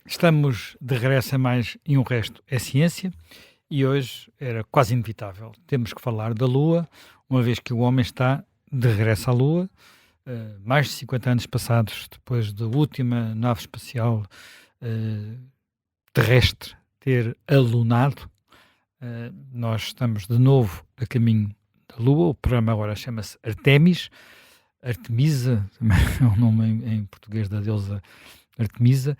Estamos de regresso a mais e um resto é ciência e hoje era quase inevitável. Temos que falar da Lua, uma vez que o homem está de regresso à Lua, mais de 50 anos passados depois da última nave espacial eh, terrestre ter alunado. Nós estamos de novo a caminho da Lua. O programa agora chama-se Artemis, Artemisa, também é o nome em português da deusa Artemisa.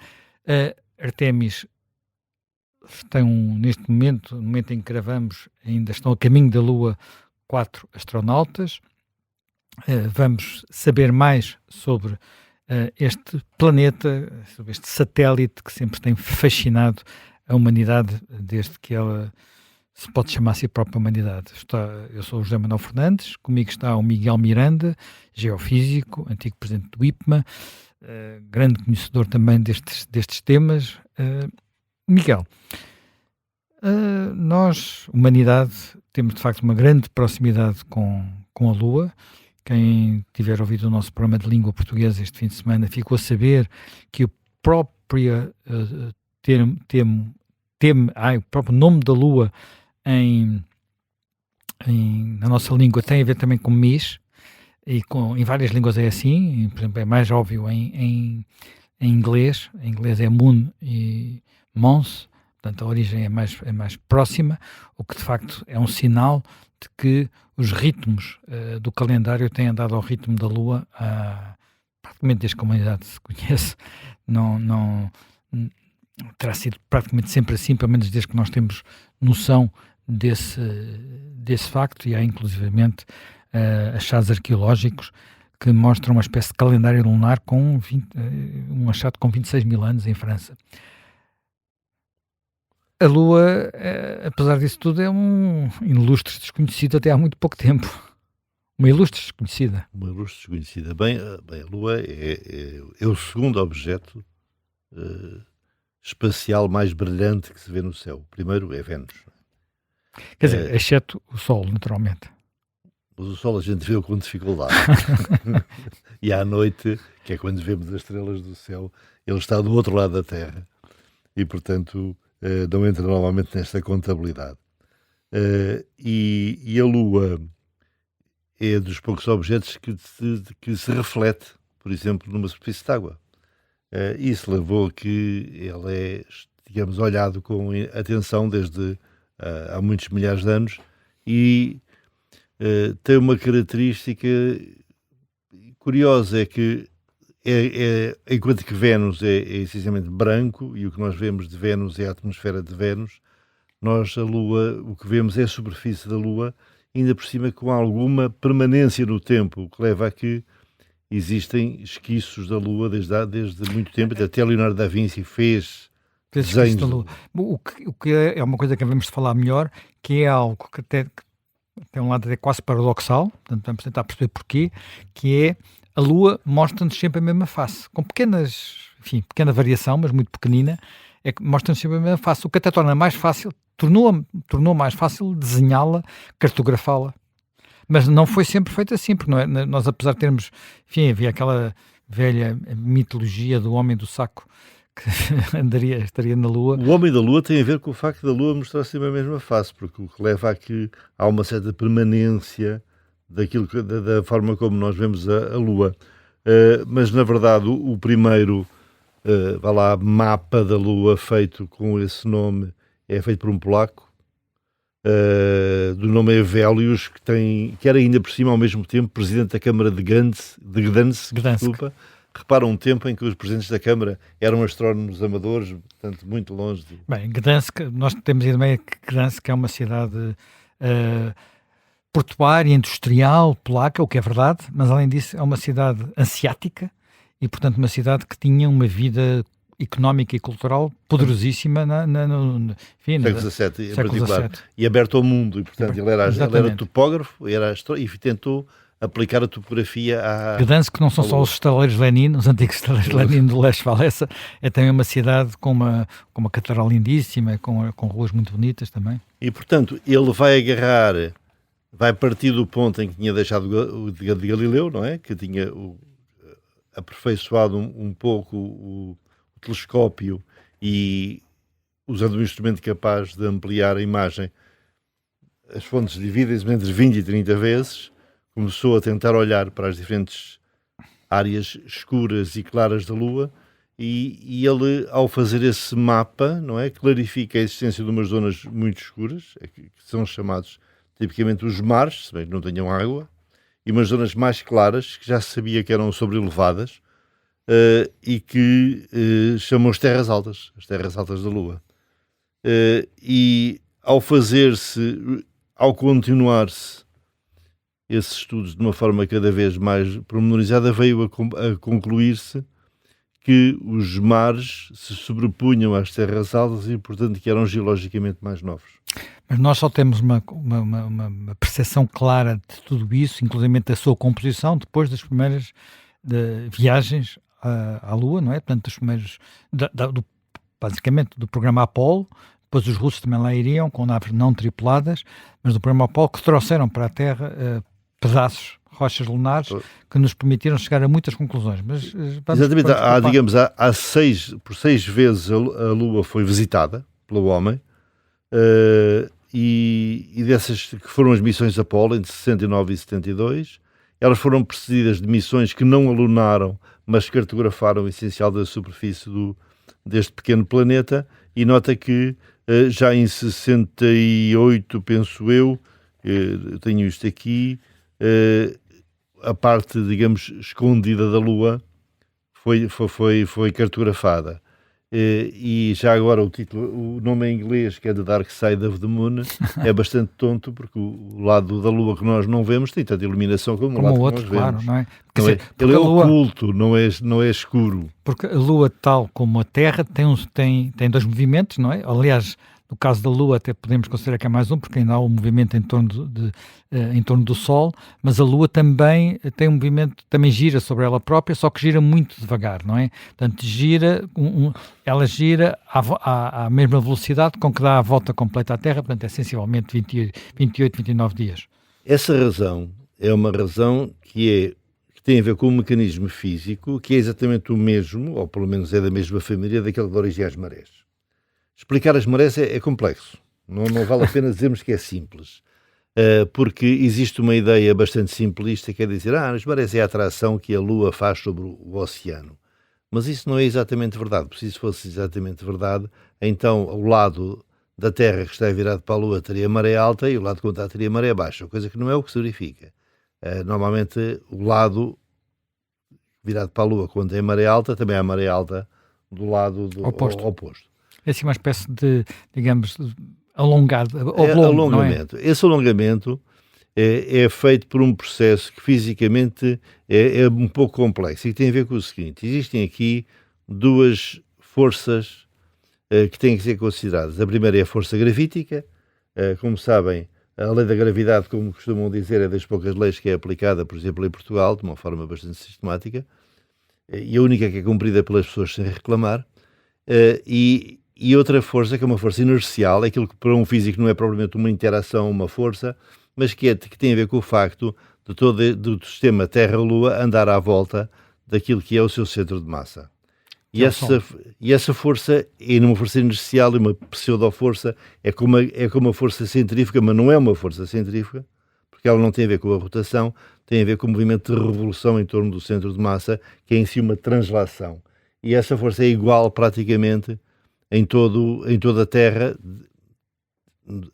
Artemis tem neste momento, no momento em que gravamos, ainda estão a caminho da Lua 4 astronautas. Vamos saber mais sobre este planeta, sobre este satélite que sempre tem fascinado a humanidade desde que ela se pode chamar a si própria humanidade. Eu sou o José Manuel Fernandes, comigo está o Miguel Miranda, geofísico, antigo presidente do IPMA, grande conhecedor também destes temas. Miguel, nós, humanidade, temos de facto uma grande proximidade com a Lua. Quem tiver ouvido o nosso programa de língua portuguesa este fim de semana ficou a saber que o próprio o próprio nome da Lua na nossa língua tem a ver também com mês, e em várias línguas é assim. Por exemplo, é mais óbvio em inglês. Em inglês é moon e month, portanto a origem é mais próxima, o que de facto é um sinal de que os ritmos do calendário têm andado ao ritmo da Lua praticamente desde que a humanidade se conhece. Não terá sido praticamente sempre assim, pelo menos desde que nós temos noção desse facto, e há inclusivamente achados arqueológicos que mostram uma espécie de calendário lunar com um achado com 26 mil anos em França. A Lua, apesar disso tudo, é um ilustre desconhecido até há muito pouco tempo. Uma ilustre desconhecida. Uma ilustre desconhecida. Bem, a Lua é o segundo objeto espacial mais brilhante que se vê no céu. O primeiro é Vênus. Quer dizer, exceto o Sol, naturalmente. Mas o Sol a gente vê com dificuldade. E à noite, que é quando vemos as estrelas do céu, ele está do outro lado da Terra. E, portanto, não entra novamente nesta contabilidade. E a Lua é dos poucos objetos que se reflete, por exemplo, numa superfície de água. Isso levou a que ele é, digamos, olhado com atenção desde há muitos milhares de anos, e tem uma característica curiosa, é que enquanto que Vênus é essencialmente branco, e o que nós vemos de Vênus é a atmosfera de Vênus, nós, a Lua, o que vemos é a superfície da Lua, ainda por cima com alguma permanência no tempo, o que leva a que existem esquiços da Lua desde muito tempo. Até Leonardo da Vinci fez desenhos da Lua. O que é uma coisa que devemos falar melhor, que é algo que até tem um lado até quase paradoxal, portanto vamos tentar perceber porquê, que é a Lua mostra-nos sempre a mesma face, com pequena variação, mas muito pequenina, mostra-nos sempre a mesma face, o que até torna mais fácil, tornou mais fácil desenhá-la, cartografá-la. Mas não foi sempre feito assim, porque não é, nós, apesar de termos, havia aquela velha mitologia do homem do saco que estaria na Lua. O homem da Lua tem a ver com o facto da Lua mostrar sempre a mesma face, porque o que leva a que há uma certa permanência da forma como nós vemos a Lua. Mas, na verdade, o primeiro mapa da Lua feito com esse nome é feito por um polaco, do nome Hevelius, que era ainda por cima ao mesmo tempo presidente da Câmara de Gdansk. Desculpa. Repara um tempo em que os presidentes da Câmara eram astrónomos amadores, portanto muito longe de... Bem, Gdansk, nós temos a ideia que Gdansk é uma cidade portuária, industrial, polaca, o que é verdade, mas além disso é uma cidade asiática e, portanto, uma cidade que tinha uma vida económica e cultural poderosíssima no século XVII, e aberto ao mundo, e portanto ele era topógrafo, e tentou aplicar a topografia à... Gdansk não são só os estaleiros Lenin, os antigos estaleiros Lenin do Leste Valessa, é também uma cidade com uma catedral lindíssima, com ruas muito bonitas também. E portanto ele vai partir do ponto em que tinha deixado o de Galileu, não é? Que tinha aperfeiçoado um pouco o telescópio e usando um instrumento capaz de ampliar a imagem, as fontes dividem-se entre 20 e 30 vezes, começou a tentar olhar para as diferentes áreas escuras e claras da Lua, e ele, ao fazer esse mapa, não é, clarifica a existência de umas zonas muito escuras, que são chamados tipicamente os mares, se bem que não tenham água, e umas zonas mais claras, que já se sabia que eram sobrelevadas, e que chamam as terras altas da Lua. E ao continuar-se esses estudos de uma forma cada vez mais pormenorizada, veio a concluir-se que os mares se sobrepunham às terras altas e, portanto, que eram geologicamente mais novos. Mas nós só temos uma percepção clara de tudo isso, inclusive da sua composição, depois das primeiras viagens à Lua, não é? Portanto, dos primeiros, basicamente, do programa Apollo. Depois os russos também lá iriam, com naves não tripuladas, mas do programa Apollo, que trouxeram para a Terra pedaços, rochas lunares, que nos permitiram chegar a muitas conclusões. Mas, exatamente, por 6 vezes a Lua foi visitada pelo homem, e dessas que foram as missões Apollo, entre 69 e 72, elas foram precedidas de missões que não alunaram, mas cartografaram o essencial da superfície deste pequeno planeta, e nota que já em 68, penso eu, tenho isto aqui, a parte, digamos, escondida da Lua foi cartografada. E já agora o nome em inglês, que é The Dark Side of the Moon, é bastante tonto, porque o lado da Lua que nós não vemos tem tanta iluminação como o lado outro, que nós vemos. Claro, não é? Ele é oculto, não é escuro. Porque a Lua, tal como a Terra, tem dois movimentos, não é? Aliás, no caso da Lua até podemos considerar que é mais um, porque ainda há um movimento em torno do Sol, mas a Lua também tem um movimento, também gira sobre ela própria, só que gira muito devagar, não é? Portanto, ela gira à mesma velocidade com que dá a volta completa à Terra, portanto é sensivelmente 28, 29 dias. Essa razão é uma razão que tem a ver com um mecanismo físico que é exatamente o mesmo, ou pelo menos é da mesma família, daquele que dá origem às marés. Explicar as marés é complexo, não vale a pena dizermos que é simples, porque existe uma ideia bastante simplista, que é dizer, as marés é a atração que a Lua faz sobre o oceano, mas isso não é exatamente verdade, porque se isso fosse exatamente verdade, então o lado da Terra que está virado para a Lua teria maré alta e o lado contrário teria maré baixa, coisa que não é o que se verifica. Normalmente o lado virado para a Lua, quando tem maré alta, também há maré alta do lado oposto. É assim uma espécie de, digamos, alongamento. Não é? Esse alongamento é feito por um processo que fisicamente é um pouco complexo e que tem a ver com o seguinte: existem aqui duas forças que têm que ser consideradas. A primeira é a força gravítica. Como sabem, a lei da gravidade, como costumam dizer, é das poucas leis que é aplicada, por exemplo, em Portugal, de uma forma bastante sistemática, e a única que é cumprida pelas pessoas sem reclamar. E outra força, que é uma força inercial, é aquilo que para um físico não é propriamente uma interação, uma força, mas que tem a ver com o facto de do sistema Terra-Lua andar à volta daquilo que é o seu centro de massa. E essa força é uma força inercial e uma pseudo-força, é como uma força centrífuga, mas não é uma força centrífuga, porque ela não tem a ver com a rotação, tem a ver com o movimento de revolução em torno do centro de massa, que é em si uma translação. E essa força é igual praticamente em toda a Terra,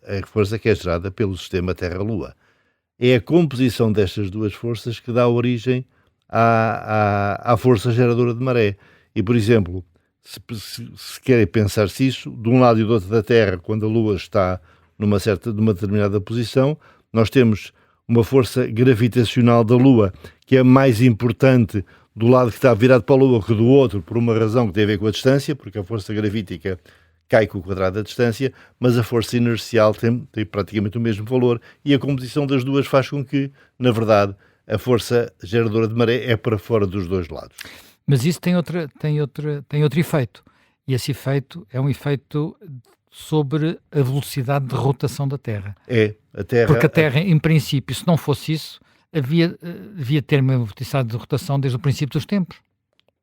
a força que é gerada pelo sistema Terra-Lua. É a composição destas duas forças que dá origem à força geradora de maré. E, por exemplo, se querem pensar-se isso, de um lado e do outro da Terra, quando a Lua está numa determinada posição, nós temos uma força gravitacional da Lua, que é mais importante do lado que está virado para a Lua que do outro, por uma razão que tem a ver com a distância, porque a força gravítica cai com o quadrado da distância, mas a força inercial tem praticamente o mesmo valor, e a composição das duas faz com que, na verdade, a força geradora de maré é para fora dos dois lados. Mas isso tem outro efeito, e esse efeito é um efeito sobre a velocidade de rotação da Terra. Porque a Terra, em princípio, se não fosse isso, devia ter uma velocidade de rotação desde o princípio dos tempos.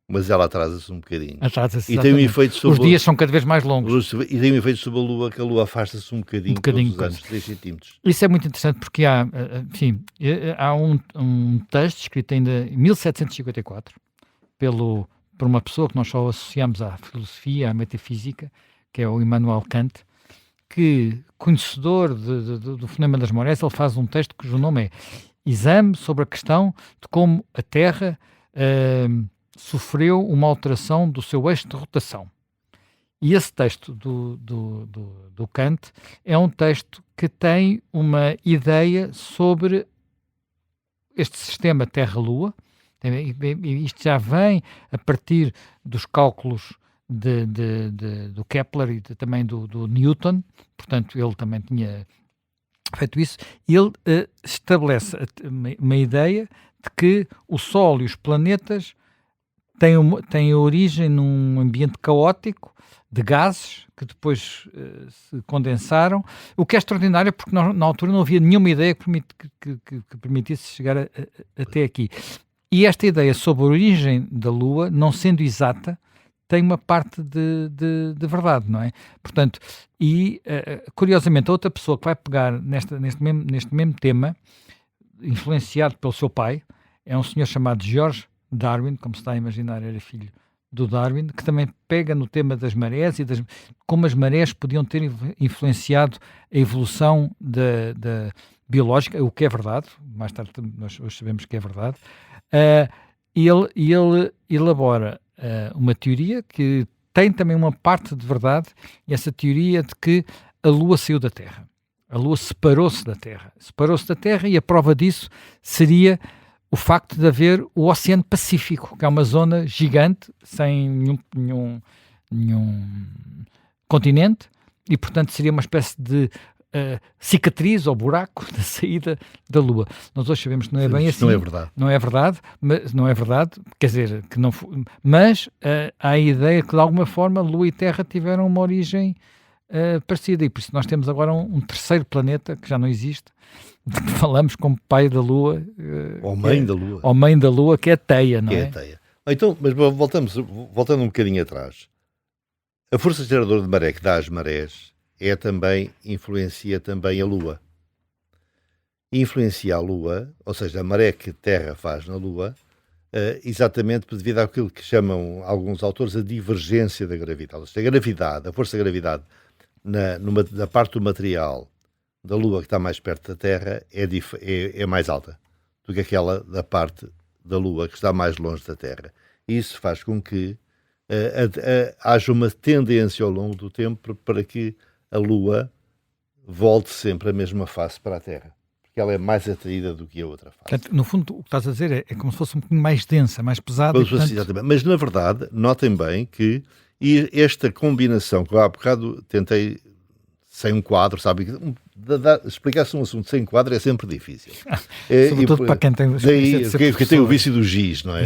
mas ela atrasa-se um bocadinho. Atrasa-se, E tem um efeito sobre os dias são cada vez mais longos. E tem um efeito sobre a Lua, que a Lua afasta-se um bocadinho todos os anos, 3 centímetros. Isso é muito interessante porque há um texto escrito ainda em 1754 por uma pessoa que nós só associamos à filosofia, à metafísica, que é o Immanuel Kant, que, conhecedor do fenómeno das marés, ele faz um texto cujo nome é Exame sobre a questão de como a Terra sofreu uma alteração do seu eixo de rotação. E esse texto do Kant é um texto que tem uma ideia sobre este sistema Terra-Lua. Isto já vem a partir dos cálculos do Kepler e também do Newton, portanto ele também tinha feito isso, e ele estabelece uma ideia de que o Sol e os planetas têm origem num ambiente caótico de gases que depois se condensaram, o que é extraordinário porque na altura não havia nenhuma ideia que permitisse chegar até aqui. E esta ideia sobre a origem da Lua, não sendo exata, tem uma parte de verdade, não é? Portanto, curiosamente, a outra pessoa que vai pegar neste mesmo tema, influenciado pelo seu pai, é um senhor chamado George Darwin, como se está a imaginar, era filho do Darwin, que também pega no tema das marés e como as marés podiam ter influenciado a evolução da biológica, o que é verdade, mais tarde nós hoje sabemos que é verdade. Ele elabora uma teoria que tem também uma parte de verdade, e essa teoria de que a Lua saiu da Terra. A Lua separou-se da Terra e a prova disso seria o facto de haver o Oceano Pacífico, que é uma zona gigante, sem nenhum continente, e portanto seria uma espécie de cicatriz ou buraco da saída da Lua. Nós hoje sabemos que não é bem assim. Não é verdade. Não é verdade, quer dizer, que não mas há a ideia que de alguma forma Lua e Terra tiveram uma origem parecida, e por isso nós temos agora um terceiro planeta que já não existe, falamos como pai da Lua, ou mãe da Lua. Ou mãe da Lua, que é a Teia, não é? Que é a Teia. Então, mas voltando um bocadinho atrás, a força geradora de maré que dá as marés influencia também a Lua. Influencia a Lua, ou seja, a maré que a Terra faz na Lua, exatamente devido àquilo que chamam alguns autores a divergência da gravidade. Ou seja, a força da gravidade na parte do material da Lua que está mais perto da Terra é mais alta do que aquela da parte da Lua que está mais longe da Terra. Isso faz com que haja uma tendência ao longo do tempo para que a Lua volte sempre a mesma face para a Terra, porque ela é mais atraída do que a outra face. Portanto, no fundo, o que estás a dizer é como se fosse um bocadinho mais densa, mais pesada. Exatamente. Mas, na verdade, notem bem que esta combinação, que eu há bocado tentei sem um quadro, sabe? Explicar-se um assunto sem quadro é sempre difícil. Sobretudo para quem tem porque tem o vício do giz, não é?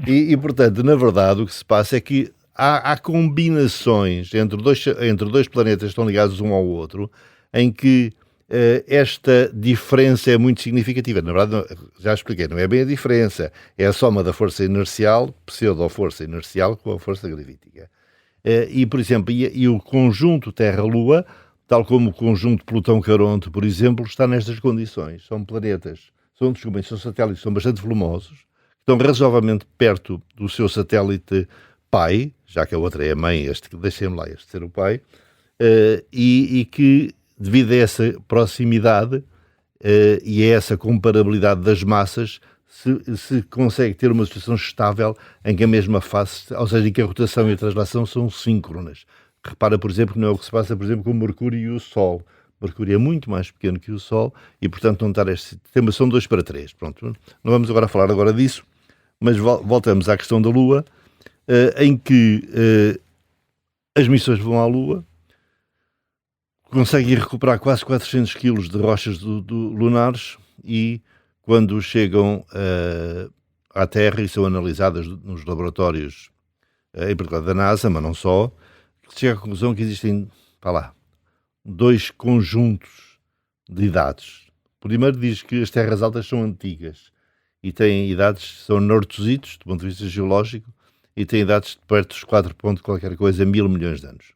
e, portanto, na verdade, o que se passa é que há combinações entre dois planetas que estão ligados um ao outro, em que esta diferença é muito significativa. Na verdade, já expliquei, não é bem a diferença, é a soma da força inercial, pseudo-força inercial, com a força gravítica. E, por exemplo, o conjunto Terra-Lua, tal como o conjunto Plutão-Caronte, por exemplo, está nestas condições. São planetas, são satélites que são bastante volumosos, estão razoavelmente perto do seu satélite pai, já que a outra é a mãe, deixem-me lá este ser o pai, e que, devido a essa proximidade e a essa comparabilidade das massas, se consegue ter uma situação estável em que a mesma face, ou seja, em que a rotação e a translação são síncronas. Repara, por exemplo, que não é o que se passa, por exemplo, com o Mercúrio e o Sol. O Mercúrio é muito mais pequeno que o Sol e, portanto, não está este tema, são 2:3. Pronto, não vamos agora falar disso, mas voltamos à questão da Lua, em que as missões vão à Lua, conseguem recuperar quase 400 quilos de rochas lunares e, quando chegam à Terra e são analisadas nos laboratórios, em particular da NASA, mas não só, chega à conclusão que existem, dois conjuntos de idades. Primeiro diz que as terras altas são antigas e têm idades, são neortositos, do ponto de vista geológico, e tem idades de perto dos 4 ponto qualquer coisa, 1000 milhões de anos.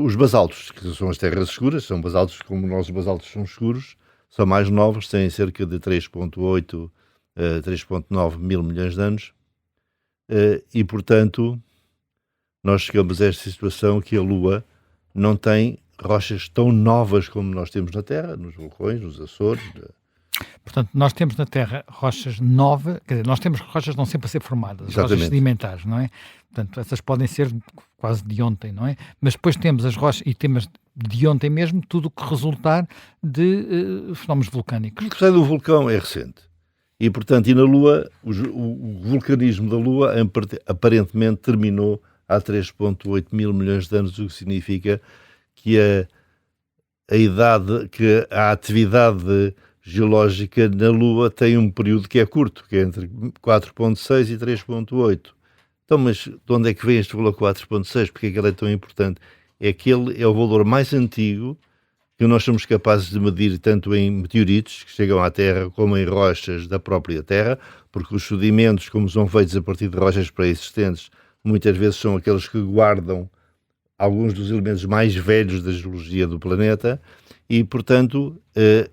Os basaltos, que são as terras escuras, são basaltos como nós, os basaltos são escuros, são mais novos, têm cerca de 3.8, 3.9 mil milhões de anos, e portanto nós chegamos a esta situação que a Lua não tem rochas tão novas como nós temos na Terra, nos vulcões, nos Açores. Portanto, nós temos na Terra rochas novas, quer dizer, nós temos rochas que não sempre a ser formadas, Exatamente. rochas sedimentares, não é? Portanto, essas podem ser quase de ontem, não é? Mas depois temos as rochas, e temos de ontem mesmo, tudo o que resultar de fenómenos vulcânicos. O que sai do vulcão é recente. E, portanto, e na Lua, o vulcanismo da Lua aparentemente terminou há 3.8 mil milhões de anos, o que significa que a idade, que a atividade geológica na Lua tem um período que é curto, que é entre 4.6 e 3.8. Então, mas de onde é que vem este valor 4.6? Porque é que ele é tão importante? É que ele é o valor mais antigo que nós somos capazes de medir tanto em meteoritos que chegam à Terra como em rochas da própria Terra, porque os sedimentos, como são feitos a partir de rochas pré-existentes, muitas vezes são aqueles que guardam alguns dos elementos mais velhos da geologia do planeta e, portanto,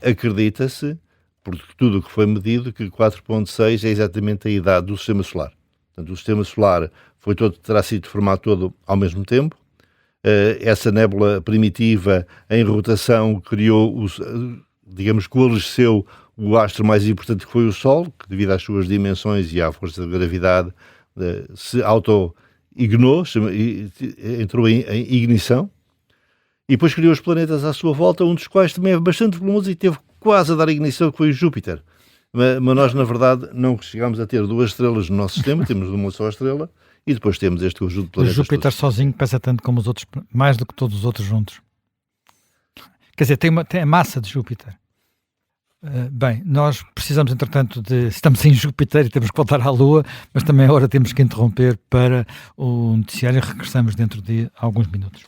acredita-se, por tudo o que foi medido, que 4.6 é exatamente a idade do Sistema Solar. Portanto, o Sistema Solar terá sido formado todo ao mesmo tempo. Essa nébula primitiva em rotação criou, digamos, coalesceu o astro mais importante que foi o Sol, que devido às suas dimensões e à força da gravidade se auto-ignou, entrou em ignição, e depois criou os planetas à sua volta, um dos quais também é bastante volumoso e teve quase a dar ignição, que foi o Júpiter. Mas nós, na verdade, não chegámos a ter 2 estrelas no nosso sistema, temos uma só estrela, e depois temos este conjunto de planetas. O Júpiter sozinho pesa tanto como os outros, mais do que todos os outros juntos. Quer dizer, tem a massa de Júpiter. Bem, nós precisamos, entretanto, estamos em Júpiter e temos que voltar à Lua, mas também agora temos que interromper para o noticiário e regressamos dentro de alguns minutos.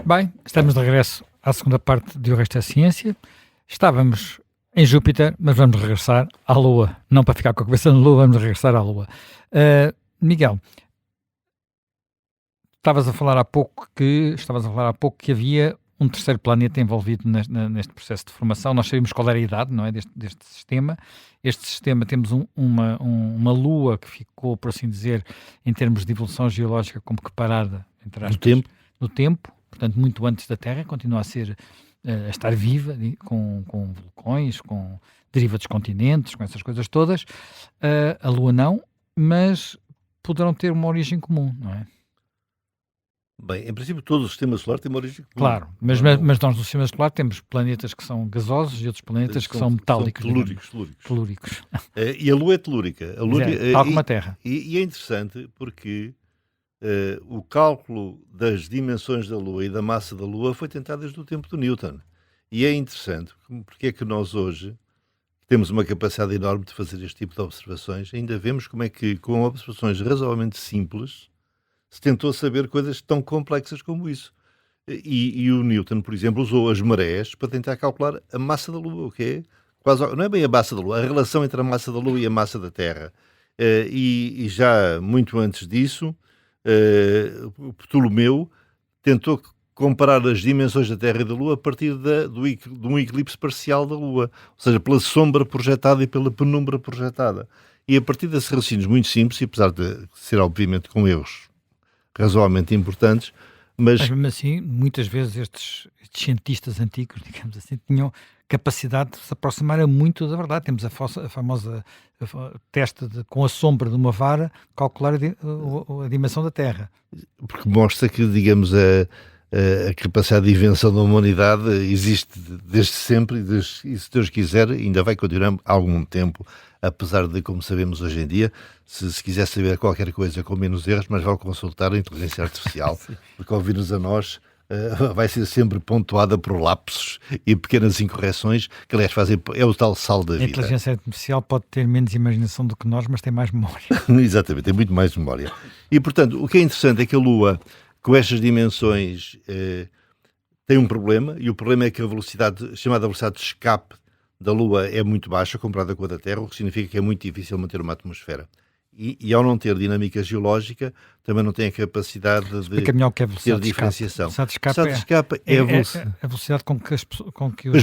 Bem, estamos de regresso à segunda parte de O Resto é Ciência. Estávamos em Júpiter, mas vamos regressar à Lua. Não para ficar com a cabeça na Lua, vamos regressar à Lua. Miguel, estavas a falar há pouco que havia um terceiro planeta envolvido neste processo de formação. Nós sabemos qual era a idade, não é, deste sistema. Este sistema, temos uma Lua que ficou, por assim dizer, em termos de evolução geológica, como que parada, entre aspas, no tempo. Portanto, muito antes da Terra, continua a estar viva, com vulcões, com deriva dos continentes, com essas coisas todas. A Lua não, mas poderão ter uma origem comum, não é? Bem, em princípio todo o Sistema Solar tem uma origem comum. Claro, mas nós no Sistema Solar temos planetas que são gasosos e outros planetas que são metálicos. São telúricos. E a Lua é telúrica. Tal como a Terra. E é interessante porque o cálculo das dimensões da Lua e da massa da Lua foi tentado desde o tempo do Newton. E é interessante porque é que nós hoje temos uma capacidade enorme de fazer este tipo de observações. Ainda vemos como é que, com observações razoavelmente simples, se tentou saber coisas tão complexas como isso. E o Newton, por exemplo, usou as marés para tentar calcular a massa da Lua, o que é quase, não é bem a massa da Lua, a relação entre a massa da Lua e a massa da Terra. E já muito antes disso, Ptolomeu tentou comparar as dimensões da Terra e da Lua a partir de um eclipse parcial da Lua, ou seja, pela sombra projetada e pela penumbra projetada. E a partir desses raciocínios muito simples, e apesar de ser obviamente com erros razoavelmente importantes, mas mesmo assim, muitas vezes estes cientistas antigos, digamos assim, tinham capacidade de se aproximar muito da verdade. Temos a famosa teste com a sombra de uma vara calcular a dimensão da Terra. Porque mostra que, digamos, a capacidade de invenção da humanidade existe desde sempre e, se Deus quiser, ainda vai continuar há algum tempo, apesar de, como sabemos hoje em dia, se quiser saber qualquer coisa com menos erros, mas vale consultar a inteligência artificial, porque ouvir-nos a nós vai ser sempre pontuada por lapsos e pequenas incorreções, que aliás é o tal sal da A vida. inteligência artificial pode ter menos imaginação do que nós, mas tem mais memória. Exatamente, tem muito mais memória. E portanto, o que é interessante é que a Lua, com estas dimensões, tem um problema, e o problema é que a velocidade, chamada velocidade de escape da Lua, é muito baixa comparada com a da Terra, o que significa que é muito difícil manter uma atmosfera. E ao não ter dinâmica geológica, também não tem a capacidade de melhor que é a ter velocidade de escape. diferenciação. A velocidade A velocidade de escape é a velocidade com que os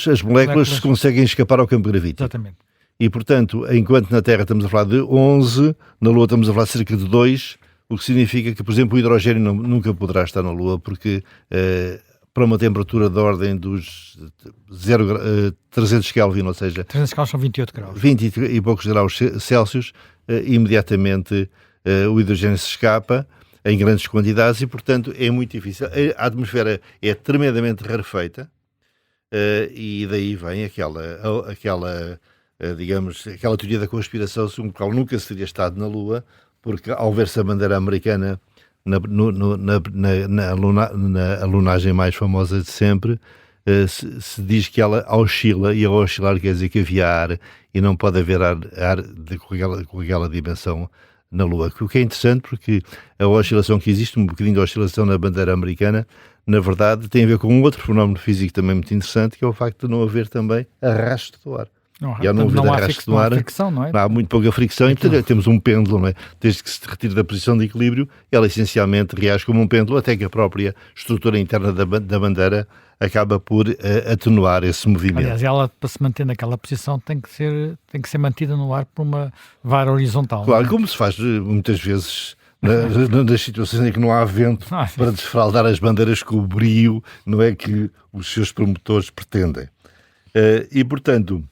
as moléculas se conseguem escapar ao campo gravítativo. Exatamente. E, portanto, enquanto na Terra estamos a falar de 11, na Lua estamos a falar de cerca de 2, o que significa que, por exemplo, o hidrogênio nunca poderá estar na Lua, porque para uma temperatura da ordem dos 300 Kelvin, ou seja, 300 graus são 28 graus. 20 e poucos graus Celsius, imediatamente o hidrogênio se escapa em grandes quantidades e, portanto, é muito difícil. A atmosfera é tremendamente rarefeita e daí vem digamos, aquela teoria da conspiração segundo a qual nunca se teria estado na Lua, porque ao ver-se a bandeira americana na lunagem mais famosa de sempre, se diz que ela oscila, e ao oscilar quer dizer que havia ar, e não pode haver ar com aquela dimensão na Lua. O que é interessante, porque a oscilação que existe, um bocadinho de oscilação na bandeira americana, na verdade tem a ver com um outro fenómeno físico também muito interessante, que é o facto de não haver também arrasto do ar. E ao não haver arrasto do ar, fricção, não é? há muito pouca fricção, e portanto temos um pêndulo, não é? Desde que se retira da posição de equilíbrio, ela essencialmente reage como um pêndulo, até que a própria estrutura interna da bandeira acaba por atenuar esse movimento. Aliás, ela, para se manter naquela posição, tem que ser mantida no ar por uma vara horizontal. Claro, como se faz muitas vezes nas situações em que não há vento para desfraldar as bandeiras com o brio, não é que os seus promotores pretendem. E, portanto,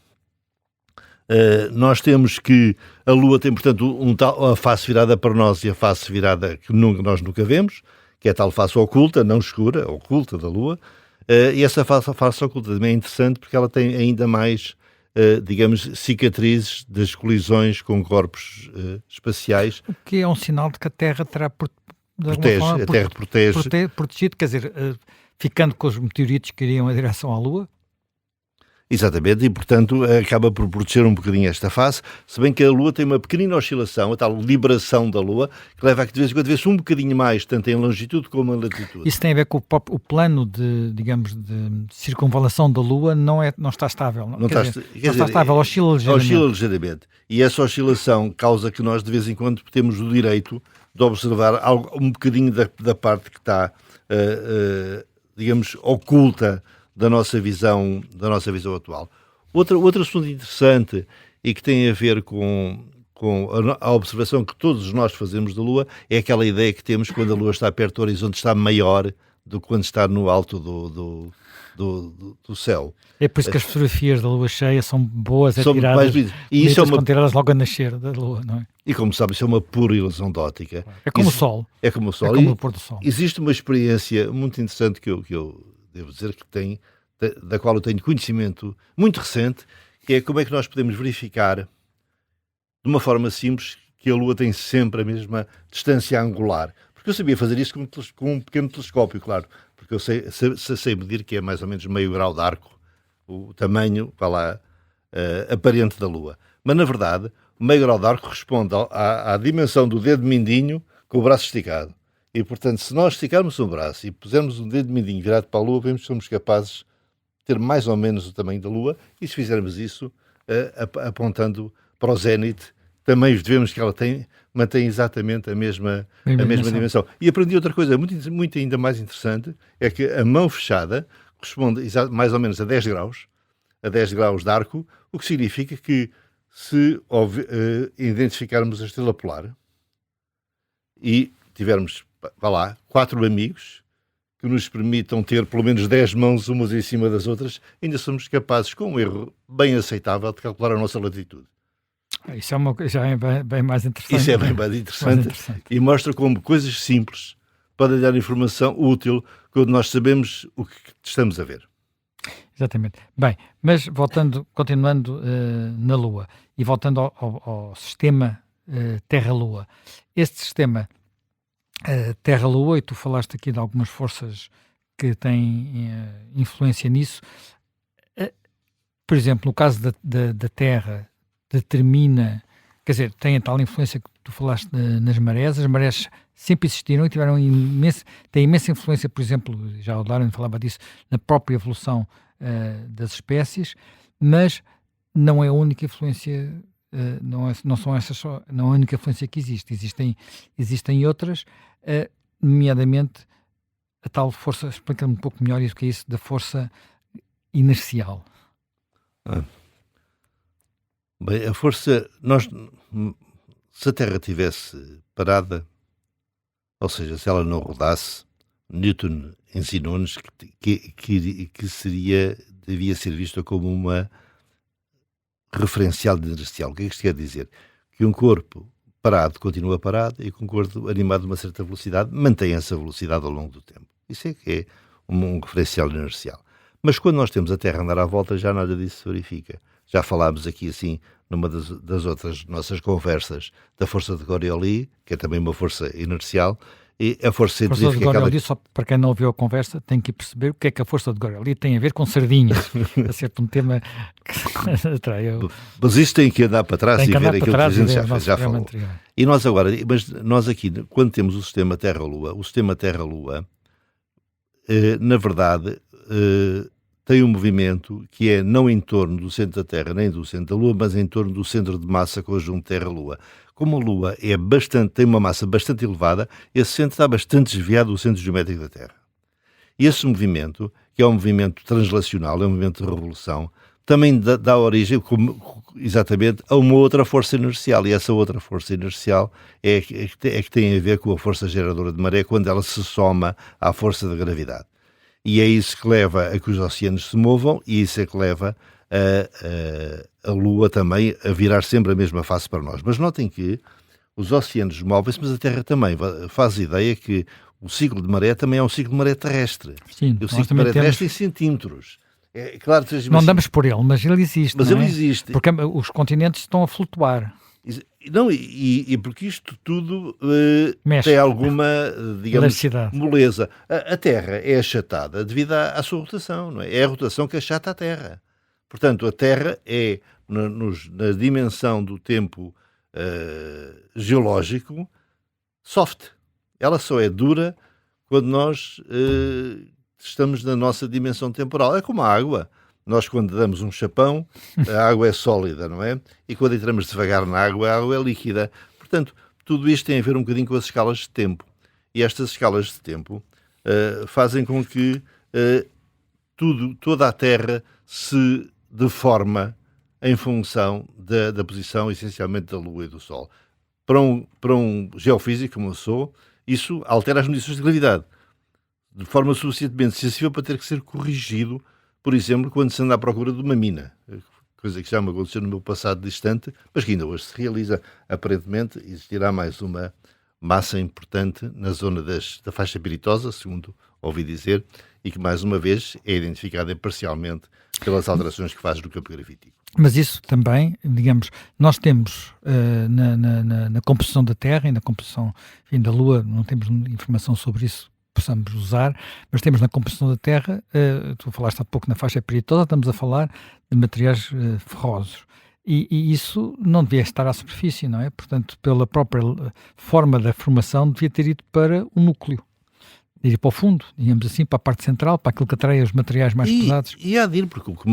nós temos que a Lua tem, portanto, a face virada para nós e a face virada que nós nunca vemos, que é a tal face oculta, não escura, oculta da Lua, e essa face oculta também é interessante porque ela tem ainda mais, digamos, cicatrizes das colisões com corpos espaciais. O que é um sinal de que a Terra terá a Terra protege. Protegido, quer dizer, ficando com os meteoritos que iriam em direção à Lua. Exatamente, e portanto acaba por proteger um bocadinho esta face, se bem que a Lua tem uma pequenina oscilação, a tal libração da Lua, que leva a que de vez em quando vê-se um bocadinho mais, tanto em longitude como em latitude. Isso tem a ver com o plano de, digamos, de circunvalação da Lua não está estável. Não está estável, oscila ligeiramente. E essa oscilação causa que nós de vez em quando temos o direito de observar um bocadinho da parte que está, digamos, oculta da nossa visão atual. Outro assunto interessante e que tem a ver com a observação que todos nós fazemos da Lua é aquela ideia que temos quando a Lua está perto do horizonte, está maior do que quando está no alto do céu. É por isso que as fotografias da Lua cheia são boas, são tiradas, mais e isso quando tiradas logo a nascer da Lua, não é? E como sabe, isso é uma pura ilusão de ótica. É como o Sol. É como o Sol. É como o pôr do Sol. Existe uma experiência muito interessante que eu devo dizer que da qual eu tenho conhecimento muito recente, que é como é que nós podemos verificar de uma forma simples que a Lua tem sempre a mesma distância angular. Porque eu sabia fazer isso com um pequeno telescópio, claro, porque eu sei medir que é mais ou menos meio grau de arco, o tamanho aparente da Lua. Mas, na verdade, o meio grau de arco responde à dimensão do dedo mindinho com o braço esticado. E, portanto, se nós esticarmos o braço e pusermos um dedo mindinho virado para a Lua, vemos que somos capazes de ter mais ou menos o tamanho da Lua, e se fizermos isso, apontando para o zénite, também devemos que ela mantém exatamente a mesma dimensão. E aprendi outra coisa muito ainda mais interessante, é que a mão fechada corresponde mais ou menos a 10 graus de arco, o que significa que se identificarmos a estrela polar e tivermos, 4 amigos que nos permitam ter pelo menos 10 mãos umas em cima das outras, ainda somos capazes, com um erro bem aceitável, de calcular a nossa latitude. Isso já é bem mais interessante. Isso é bem mais interessante e mostra como coisas simples podem dar informação útil quando nós sabemos o que estamos a ver. Exatamente. Bem, mas continuando na Lua e voltando ao sistema Terra-Lua, este sistema Terra-Lua, e tu falaste aqui de algumas forças que têm influência nisso. Por exemplo, no caso da Terra, determina, quer dizer, tem a tal influência que tu falaste nas marés. As marés sempre existiram e têm imensa influência, por exemplo, já o Darwin falava disso, na própria evolução das espécies, mas não é a única influência, não são essas só, não é a única influência que existe. Existem outras, nomeadamente a tal força, explica-me um pouco melhor isso que é isso da força inercial. Bem, a força, se a Terra estivesse parada, ou seja, se ela não rodasse, Newton ensinou-nos que devia ser vista como uma referencial de inercial. O que é que isto quer dizer? Que um corpo parado continua parado e que um corpo animado a uma certa velocidade mantém essa velocidade ao longo do tempo. Isso é que é um referencial inercial. Mas quando nós temos a Terra a andar à volta, já nada disso se verifica. Já falámos aqui, assim, numa das outras nossas conversas, da força de Coriolis, que é também uma força inercial, e a força científica... A força de Coriolis, só para quem não ouviu a conversa, tem que perceber o que é que a força de Coriolis tem a ver com sardinhas. É certo um tema que atrai. Mas isto tem que andar para trás e ver aquilo que a gente já falou. E nós agora, mas nós aqui, quando temos o sistema Terra-Lua, na verdade... tem um movimento que é não em torno do centro da Terra nem do centro da Lua, mas em torno do centro de massa conjunto Terra-Lua. Como a Lua tem uma massa bastante elevada, esse centro está bastante desviado do centro geométrico da Terra. E esse movimento, que é um movimento translacional, é um movimento de revolução, também dá origem exatamente a uma outra força inercial, e essa outra força inercial é que tem a ver com a força geradora de maré quando ela se soma à força da gravidade. E é isso que leva a que os oceanos se movam e isso é que leva a Lua também a virar sempre a mesma face para nós. Mas notem que os oceanos movem-se, mas a Terra também faz ideia que o ciclo de maré também é um ciclo de maré terrestre. Sim, e o ciclo de maré terrestre em centímetros. É claro que não andamos por ele, mas ele existe. Mas ele existe. Porque os continentes estão a flutuar. Não, e porque isto tudo tem alguma, digamos, moleza. A Terra é achatada devido à sua rotação, não é? É a rotação que achata a Terra. Portanto, a Terra é, na dimensão do tempo geológico, soft. Ela só é dura quando nós estamos na nossa dimensão temporal. É como a água. Nós, quando damos um chapão, a água é sólida, não é? E quando entramos devagar na água, a água é líquida. Portanto, tudo isto tem a ver um bocadinho com as escalas de tempo. E estas escalas de tempo fazem com que toda a Terra se deforma em função da posição, essencialmente, da Lua e do Sol. Para um geofísico como eu sou, isso altera as medições de gravidade de forma suficientemente sensível para ter que ser corrigido. Por exemplo, quando se anda à procura de uma mina, coisa que já me aconteceu no meu passado distante, mas que ainda hoje se realiza. Aparentemente, existirá mais uma massa importante na zona da faixa piritosa, segundo ouvi dizer, e que, mais uma vez, é identificada parcialmente pelas alterações que faz no campo gravítico. Mas isso também, digamos, nós temos na composição da Terra e na composição da Lua, não temos informação sobre isso, possamos usar, mas temos na composição da Terra, tu falaste há pouco na faixa piritosa, estamos a falar de materiais ferrosos. E isso não devia estar à superfície, não é? Portanto, pela própria forma da formação, devia ter ido para o núcleo. Ir para o fundo, digamos assim, para a parte central, para aquilo que atrai os materiais mais pesados. E há de ir, porque o que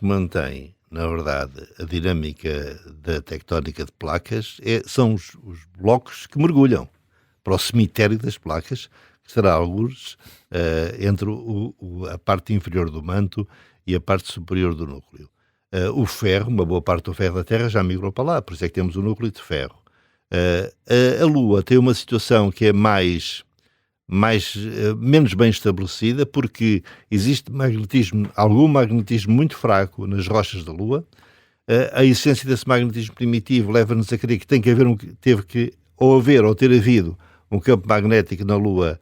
mantém, na verdade, a dinâmica da tectónica de placas são os blocos que mergulham para o cemitério das placas, que será alguns entre a parte inferior do manto e a parte superior do núcleo. O ferro, uma boa parte do ferro da Terra já migrou para lá, por isso é que temos o núcleo de ferro. A Lua tem uma situação que é menos bem estabelecida, porque existe algum magnetismo muito fraco nas rochas da Lua. A essência desse magnetismo primitivo leva-nos a crer que tem que haver ter havido um campo magnético na Lua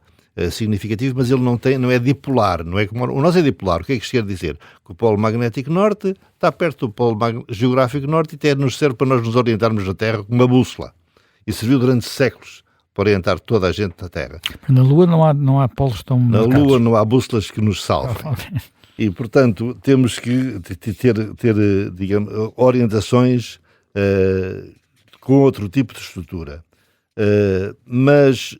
significativo, mas ele não é dipolar, não é como o nosso é dipolar. O que é que isto quer dizer? Que o polo magnético norte está perto do polo geográfico norte e até nos serve para nós nos orientarmos na Terra como uma bússola. E serviu durante séculos para orientar toda a gente na Terra. Na Lua não há polos tão Na marcados. Lua não há bússolas que nos salvem. E, portanto, temos que ter digamos, orientações com outro tipo de estrutura. Mas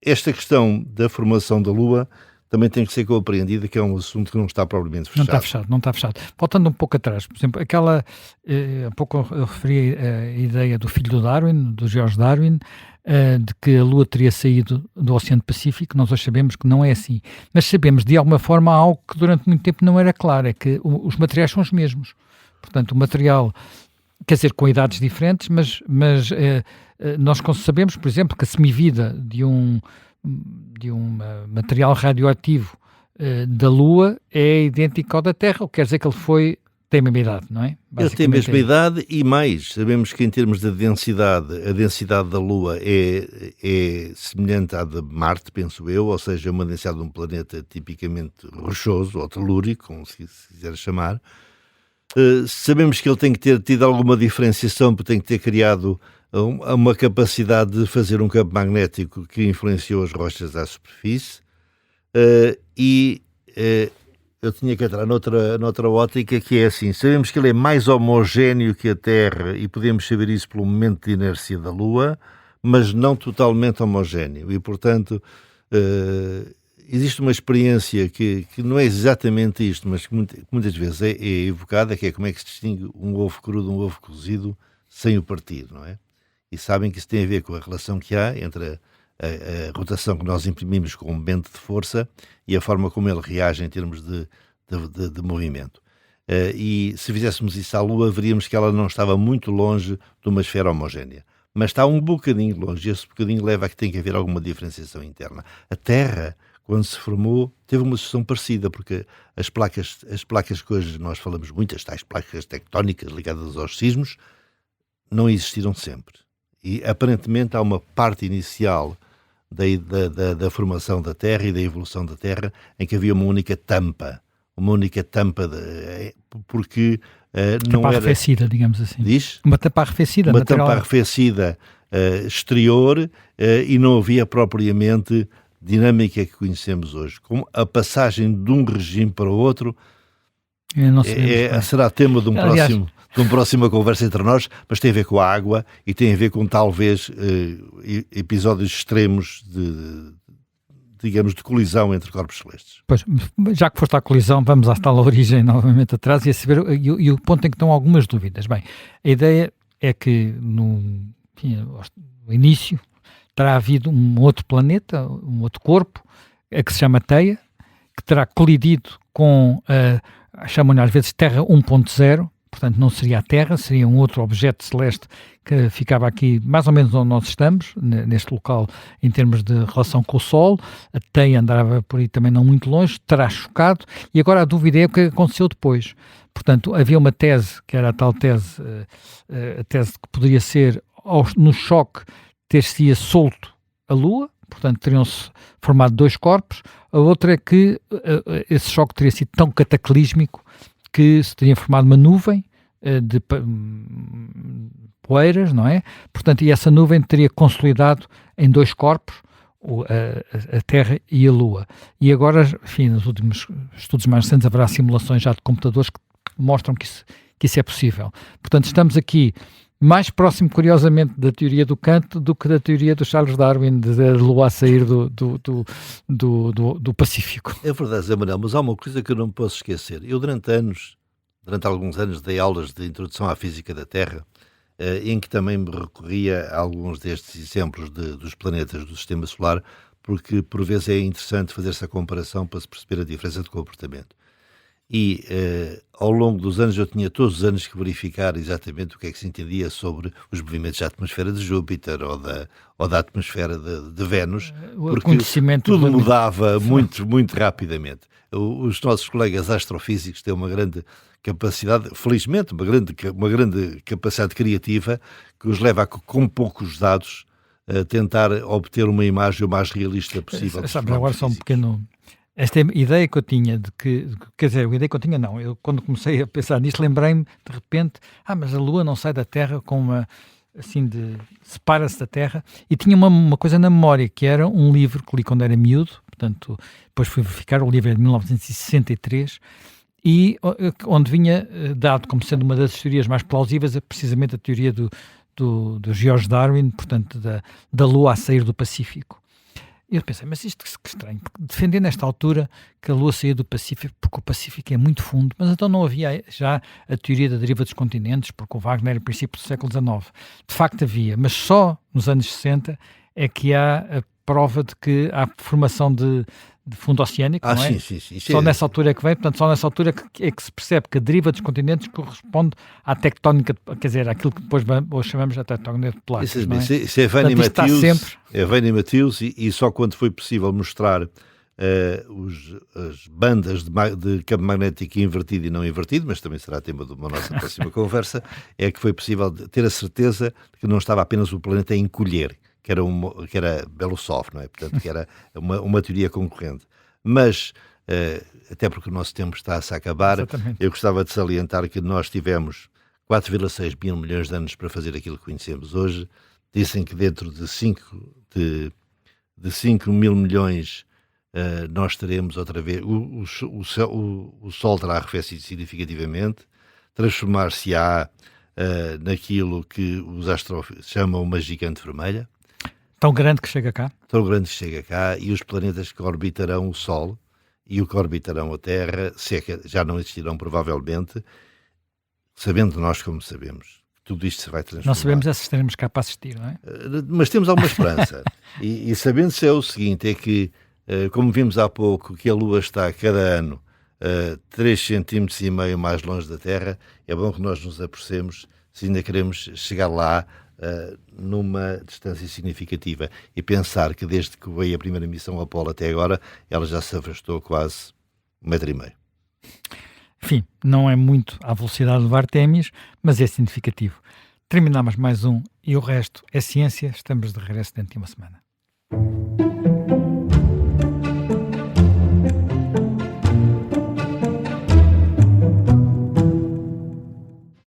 esta questão da formação da Lua também tem que ser compreendida, que é um assunto que não está propriamente fechado. Não está fechado. Voltando um pouco atrás, por exemplo, há pouco eu referi a ideia do filho do Darwin, do George Darwin, de que a Lua teria saído do Oceano Pacífico. Nós hoje sabemos que não é assim. Mas sabemos, de alguma forma, algo que durante muito tempo não era claro, é que os materiais são os mesmos. Portanto, o material, quer dizer, com idades diferentes, mas nós sabemos, por exemplo, que a semivida de um material radioativo da Lua é idêntico ao da Terra, o que quer dizer que ele tem a mesma idade, não é? Ele tem a mesma idade e mais, sabemos que em termos de densidade, a densidade da Lua é semelhante à de Marte, penso eu, ou seja, uma densidade de um planeta tipicamente rochoso ou telúrico, como se quiser chamar. Sabemos que ele tem que ter tido alguma diferenciação, porque tem que ter criado uma capacidade de fazer um campo magnético que influenciou as rochas à superfície, eu tinha que entrar noutra ótica, que é assim: sabemos que ele é mais homogéneo que a Terra e podemos saber isso pelo momento de inércia da Lua, mas não totalmente homogéneo, e portanto existe uma experiência que não é exatamente isto, mas que muitas vezes é evocada, que é como é que se distingue um ovo cru de um ovo cozido sem o partir, não é? E sabem que isso tem a ver com a relação que há entre a rotação que nós imprimimos com um momento de força e a forma como ele reage em termos de movimento. E se fizéssemos isso à Lua, veríamos que ela não estava muito longe de uma esfera homogénea. Mas está um bocadinho longe, e esse bocadinho leva a que tem que haver alguma diferenciação interna. A Terra, quando se formou, teve uma situação parecida, porque as placas que hoje nós falamos muito, as tais placas tectónicas ligadas aos sismos, não existiram sempre. E aparentemente há uma parte inicial da formação da Terra e da evolução da Terra em que havia uma única tampa, porque não tampa era... arrefecida, digamos assim. Diz? Uma tampa arrefecida. Uma tampa arrefecida exterior, e não havia propriamente dinâmica que conhecemos hoje. Como a passagem de um regime para o outro será tema de uma próxima conversa entre nós, mas tem a ver com a água e tem a ver com talvez episódios extremos digamos, de colisão entre corpos celestes. Pois, já que foste à colisão, vamos à tal origem novamente atrás e o ponto em que estão algumas dúvidas. Bem, a ideia é que no início terá havido um outro planeta, um outro corpo, que se chama Teia, que terá colidido com, chamam-lhe às vezes Terra 1.0, portanto não seria a Terra, seria um outro objeto celeste que ficava aqui mais ou menos onde nós estamos, neste local, em termos de relação com o Sol. A Teia andava por aí também não muito longe, terá chocado, e agora a dúvida é o que aconteceu depois. Portanto, havia uma tese, que era a tal tese, a tese que poderia ser, no choque, ter-se-ia solto a Lua, portanto teriam-se formado dois corpos. A outra é que esse choque teria sido tão cataclísmico que se teria formado uma nuvem de poeiras, não é? Portanto, e essa nuvem teria consolidado em dois corpos, a Terra e a Lua. E agora, enfim, nos últimos estudos mais recentes haverá simulações já de computadores que mostram que isso é possível. Portanto, estamos aqui mais próximo, curiosamente, da teoria do Kant do que da teoria do Charles Darwin, de a Lua a sair do Pacífico. É verdade, Zé Manuel, mas há uma coisa que eu não me posso esquecer. Eu, durante alguns anos, dei aulas de introdução à física da Terra, em que também me recorria a alguns destes exemplos dos planetas do Sistema Solar, porque, por vezes, é interessante fazer essa comparação para se perceber a diferença de comportamento. E ao longo dos anos eu tinha todos os anos que verificar exatamente o que é que se entendia sobre os movimentos da atmosfera de Júpiter ou da atmosfera de Vênus, porque tudo mudava muito, muito rapidamente. Os nossos colegas astrofísicos têm uma grande capacidade, felizmente, uma grande capacidade criativa que os leva a, com poucos dados, a tentar obter uma imagem o mais realista possível. Sabe, agora só um pequeno... Esta ideia que eu tinha quer dizer, a ideia que eu tinha não, eu quando comecei a pensar nisto lembrei-me de repente, mas a Lua não sai da Terra com assim separa-se da Terra, e tinha uma coisa na memória, que era um livro que li quando era miúdo, portanto, depois fui verificar, o livro é de 1963, e onde vinha dado como sendo uma das teorias mais plausíveis, precisamente a teoria do George Darwin, portanto, da Lua a sair do Pacífico. E eu pensei, mas isto que estranho, porque defender nesta altura que a Lua saía do Pacífico, porque o Pacífico é muito fundo, mas então não havia já a teoria da deriva dos continentes, porque o Wagner era princípio do século XIX. De facto havia, mas só nos anos 60 é que há a prova de que há formação de fundo oceânico, não é? Sim. Só nessa altura é que vem, portanto, só nessa altura é que se percebe que a deriva dos continentes corresponde à tectónica, quer dizer, àquilo que depois hoje chamamos de tectónica de Placas. Isso é Vani Matthews, é Vani Matthews, e só quando foi possível mostrar as bandas de campo magnético invertido e não invertido, mas também será tema de uma nossa próxima conversa, é que foi possível ter a certeza de que não estava apenas o planeta a encolher, que era Belousov, não é? Portanto, que era uma teoria concorrente. Mas, até porque o nosso tempo está-se a acabar, eu gostava de salientar que nós tivemos 4,6 mil milhões de anos para fazer aquilo que conhecemos hoje. Dizem que dentro de 5 mil milhões nós teremos outra vez, o Sol terá arrefecido significativamente, transformar-se-á naquilo que os astrofísicos chamam uma gigante vermelha. Tão grande que chega cá. Tão grande que chega cá, e os planetas que orbitarão o Sol e o que orbitarão a Terra, se é que já não existirão provavelmente, sabendo nós como sabemos. Tudo isto se vai transformar. Não sabemos se estaremos cá para assistir, não é? Mas temos alguma esperança. e sabendo-se é o seguinte, é que, como vimos há pouco, que a Lua está cada ano 3,5 cm mais longe da Terra, é bom que nós nos apressemos se ainda queremos chegar lá numa distância significativa, e pensar que desde que veio a primeira missão Apolo até agora, ela já se afastou quase 1,5 metro. Enfim, não é muito à velocidade do Artemis, mas é significativo. Terminamos mais um, e o resto é ciência. Estamos de regresso dentro de uma semana.